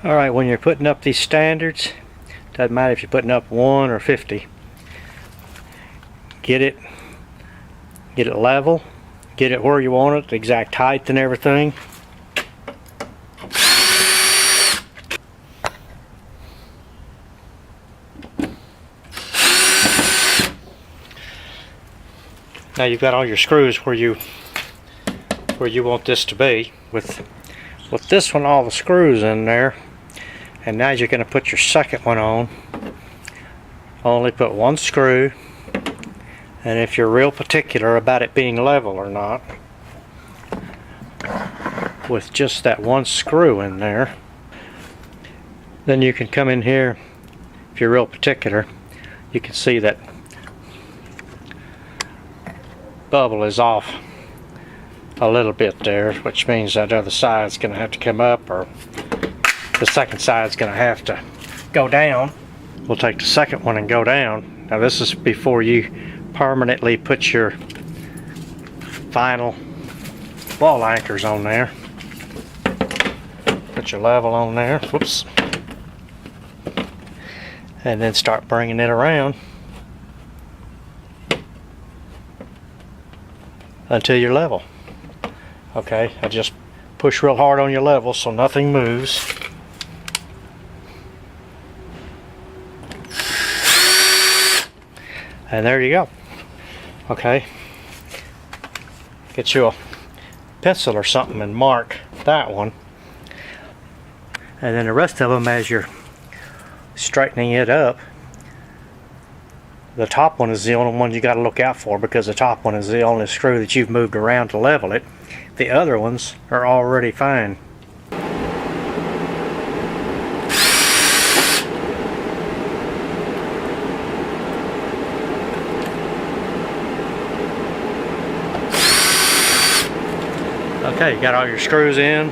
Alright, when you're putting up these standards, doesn't matter if you're putting up 1 or 50, get it level, get it where you want it, the exact height and everything. Now you've got all your screws where you want this to be. With this one, all the screws in there, and now you're going to put your second one on. Only put one screw, and if you're real particular about it being level or not, with just that one screw in there, then you can come in here. If you're real particular, you can see that bubble is off a little bit there, which means that other side's going to have to come up, or the second side's going to have to go down. We'll take the second one and go down. Now this is before you permanently put your final wall anchors on there. Put your level on there, whoops, and then start bringing it around until you're level. Okay, I just push real hard on your level so nothing moves. And there you go. Okay, get you a pencil or something and mark that one. And then the rest of them, as you're straightening it up, the top one is the only one you got to look out for, because the top one is the only screw that you've moved around to level it. The other ones are already fine. Okay, you got all your screws in.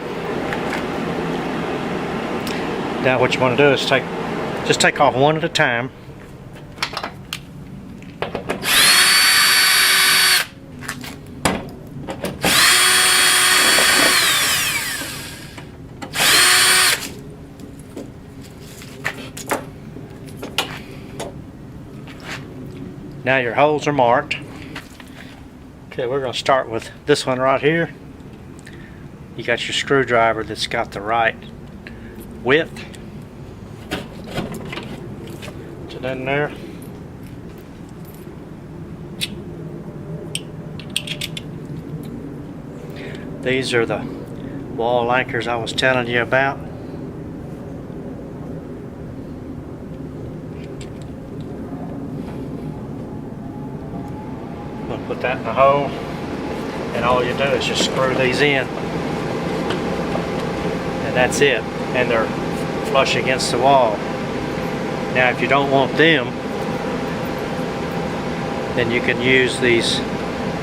Now what you want to do is just take off one at a time. Now your holes are marked. Okay, we're going to start with this one right here. You got your screwdriver that's got the right width. Put it in there. These are the wall anchors I was telling you about. We'll put that in the hole, and all you do is just screw these in, and that's it, and they're flush against the wall. Now if you don't want them, then you can use these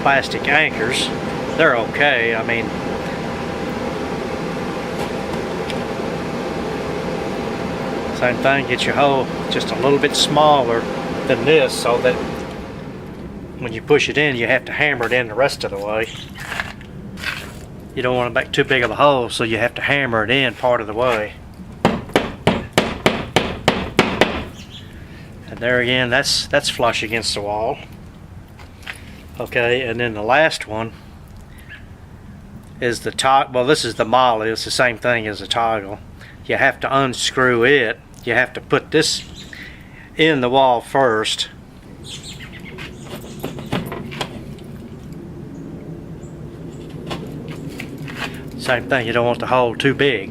plastic anchors. They're okay. I mean, same thing, get your hole just a little bit smaller than this, so that when you push it in, you have to hammer it in the rest of the way. You don't want to make too big of a hole, so you have to hammer it in part of the way. And there again, that's flush against the wall. Okay, and then the last one is the toggle. Well, this is the molly. It's the same thing as the toggle. You have to unscrew it. You have to put this in the wall first. Same thing, you don't want the hole too big.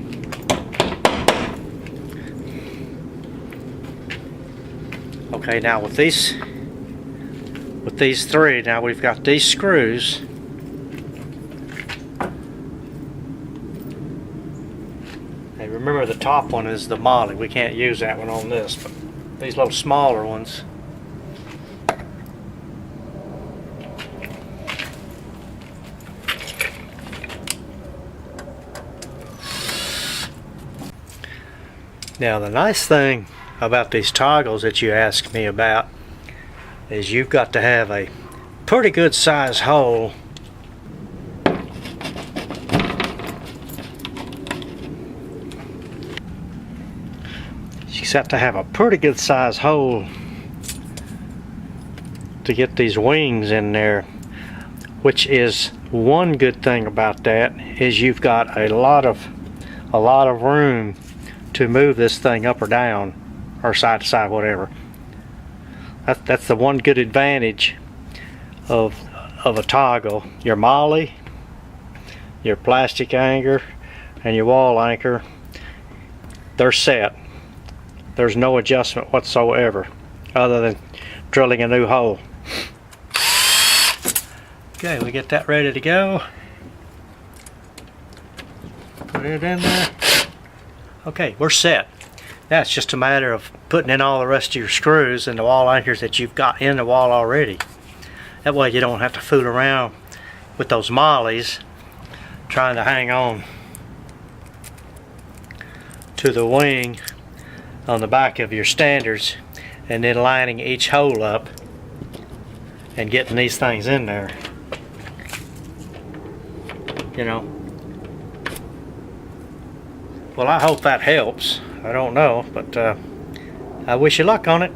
Okay, now with these three, now we've got these screws. Hey, remember the top one is the molly. We can't use that one on this, but these little smaller ones. Now the nice thing about these toggles that you asked me about is you've got to have a pretty good size hole got to have a pretty good size hole to get these wings in there, which is one good thing about that is you've got a lot of room to move this thing up or down or side to side, whatever. That's the one good advantage of a toggle. Your molly, your plastic anchor, and your wall anchor, they're set. There's no adjustment whatsoever other than drilling a new hole. Okay, we get that ready to go. Put it in there. Okay, we're set. Now it's just a matter of putting in all the rest of your screws and the wall anchors that you've got in the wall already. That way you don't have to fool around with those mollies trying to hang on to the wing on the back of your standards and then lining each hole up and getting these things in there. You know. Well, I hope that helps. I don't know, but I wish you luck on it.